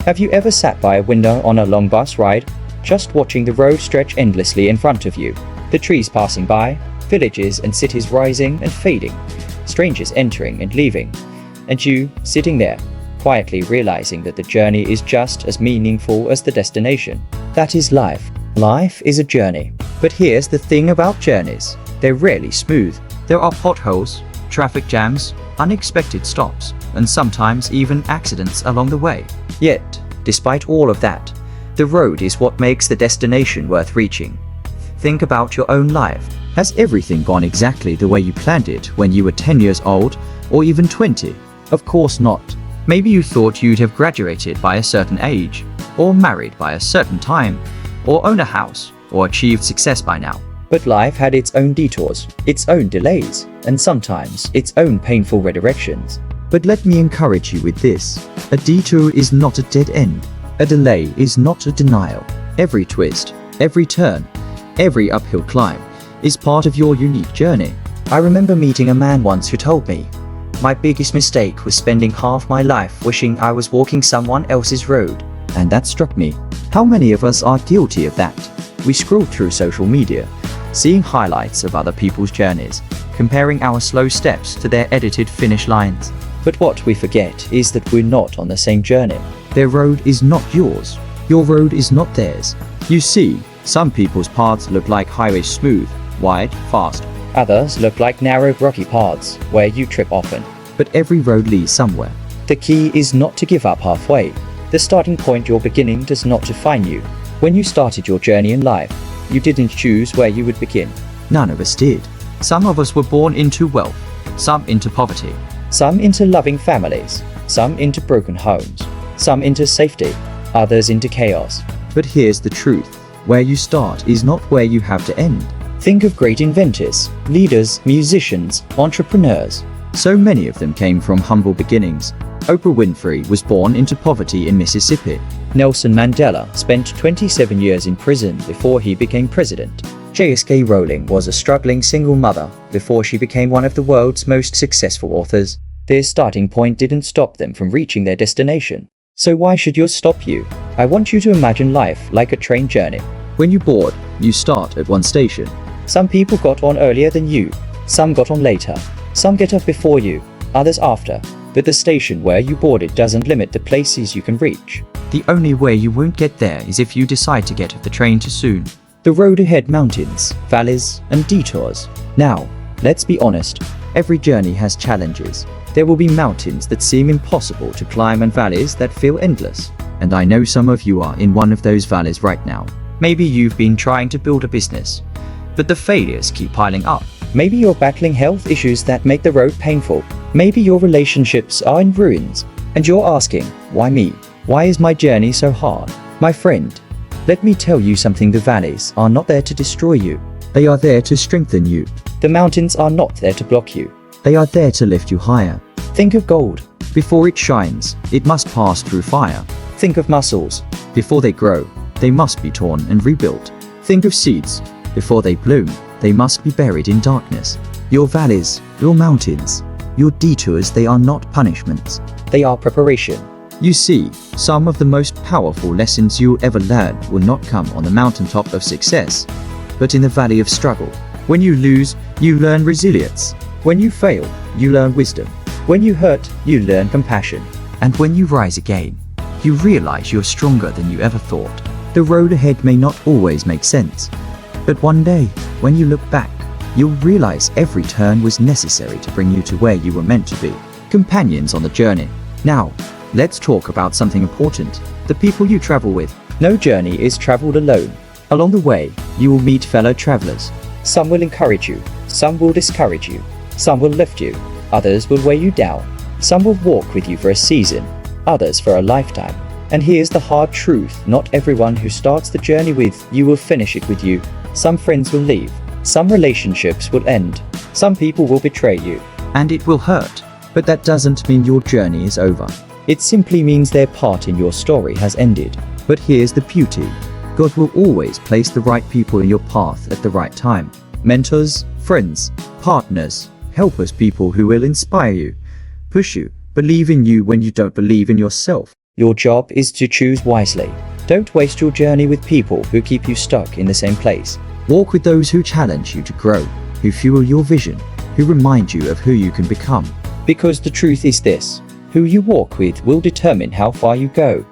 Have you ever sat by a window on a long bus ride, just watching the road stretch endlessly in front of you, the trees passing by, villages and cities rising and fading, strangers entering and leaving, and you sitting there, quietly realizing that the journey is just as meaningful as the destination? That is life. Life is a journey. But here's the thing about journeys. They're rarely smooth. There are potholes, traffic jams, unexpected stops, and sometimes even accidents along the way. Yet, despite all of that, the road is what makes the destination worth reaching. Think about your own life. Has everything gone exactly the way you planned it when you were 10 years old or even 20? Of course not. Maybe you thought you'd have graduated by a certain age, or married by a certain time, or own a house, or achieved success by now. But life had its own detours, its own delays, and sometimes its own painful redirections. But let me encourage you with this. A detour is not a dead end. A delay is not a denial. Every twist, every turn, every uphill climb is part of your unique journey. I remember meeting a man once who told me, "My biggest mistake was spending half my life wishing I was walking someone else's road." And that struck me. How many of us are guilty of that? We scroll through social media, seeing highlights of other people's journeys, comparing our slow steps to their edited finish lines. But what we forget is that we're not on the same journey. Their road is not yours. Your road is not theirs. You see, some people's paths look like highways, smooth, wide, fast. Others look like narrow, rocky paths where you trip often. But every road leads somewhere. The key is not to give up halfway. The starting point you're beginning does not define you. When you started your journey in life, you didn't choose where you would begin. None of us did. Some of us were born into wealth, some into poverty, some into loving families, some into broken homes, some into safety, others into chaos. But here's the truth. Where you start is not where you have to end. Think of great inventors, leaders, musicians, entrepreneurs. So many of them came from humble beginnings. Oprah Winfrey was born into poverty in Mississippi. Nelson Mandela spent 27 years in prison before he became president. J.S.K. Rowling was a struggling single mother before she became one of the world's most successful authors. Their starting point didn't stop them from reaching their destination. So why should yours stop you? I want you to imagine life like a train journey. When you board, you start at one station. Some people got on earlier than you. Some got on later. Some get off before you, others after. But the station where you boarded doesn't limit the places you can reach. The only way you won't get there is if you decide to get off the train too soon. The road ahead, mountains, valleys, and detours. Now, let's be honest, every journey has challenges. There will be mountains that seem impossible to climb and valleys that feel endless. And I know some of you are in one of those valleys right now. Maybe you've been trying to build a business, but the failures keep piling up. Maybe you're battling health issues that make the road painful. Maybe your relationships are in ruins, and you're asking, why me? Why is my journey so hard? My friend, let me tell you something. The valleys are not there to destroy you. They are there to strengthen you. The mountains are not there to block you. They are there to lift you higher. Think of gold. Before it shines, it must pass through fire. Think of muscles. Before they grow, they must be torn and rebuilt. Think of seeds. Before they bloom, they must be buried in darkness. Your valleys, your mountains, your detours, they are not punishments. They are preparation. You see, some of the most powerful lessons you'll ever learn will not come on the mountaintop of success, but in the valley of struggle. When you lose, you learn resilience. When you fail, you learn wisdom. When you hurt, you learn compassion. And when you rise again, you realize you're stronger than you ever thought. The road ahead may not always make sense, but one day, when you look back, you'll realize every turn was necessary to bring you to where you were meant to be. Companions on the journey. Now, let's talk about something important. The people you travel with. No journey is traveled alone. Along the way, you will meet fellow travelers. Some will encourage you. Some will discourage you. Some will lift you. Others will weigh you down. Some will walk with you for a season. Others for a lifetime. And here's the hard truth. Not everyone who starts the journey with you will finish it with you. Some friends will leave. Some relationships will end. Some people will betray you. And it will hurt. But that doesn't mean your journey is over. It simply means their part in your story has ended. But here's the beauty. God will always place the right people in your path at the right time. Mentors, friends, partners, helpers, people who will inspire you, push you, believe in you when you don't believe in yourself. Your job is to choose wisely. Don't waste your journey with people who keep you stuck in the same place. Walk with those who challenge you to grow, who fuel your vision, who remind you of who you can become. Because the truth is this: who you walk with will determine how far you go.